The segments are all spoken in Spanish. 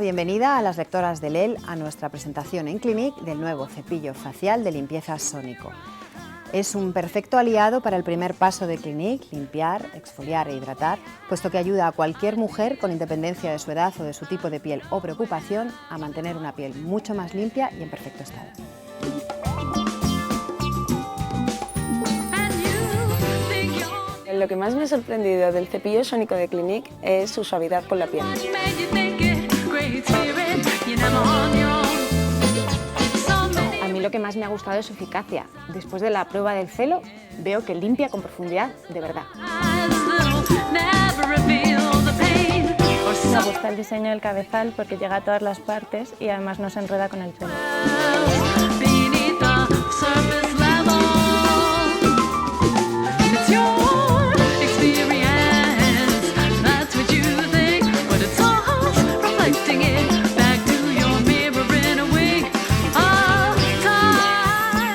bienvenida a las lectoras de LEL a nuestra presentación en Clinique del nuevo cepillo facial de limpieza Sónico. Es un perfecto aliado para el primer paso de Clinique, limpiar, exfoliar e hidratar, puesto que ayuda a cualquier mujer, con independencia de su edad o de su tipo de piel o preocupación, a mantener una piel mucho más limpia y en perfecto estado. Lo que más me ha sorprendido del cepillo Sónico de Clinique es su suavidad con la piel. A mí lo que más me ha gustado es su eficacia. Después de la prueba del celo, veo que limpia con profundidad de verdad. Me gusta el diseño del cabezal porque llega a todas las partes y además no se enreda con el pelo.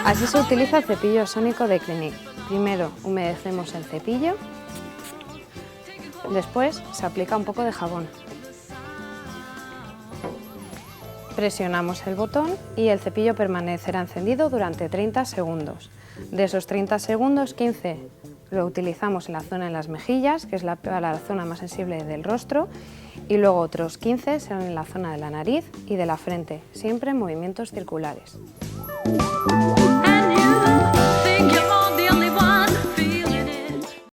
Así se utiliza el cepillo Sónico de Clinique. Primero humedecemos el cepillo, después se aplica un poco de jabón. Presionamos el botón y el cepillo permanecerá encendido durante 30 segundos. De esos 30 segundos, 15 lo utilizamos en la zona de las mejillas, que es la zona más sensible del rostro, y luego otros 15 serán en la zona de la nariz y de la frente, siempre en movimientos circulares.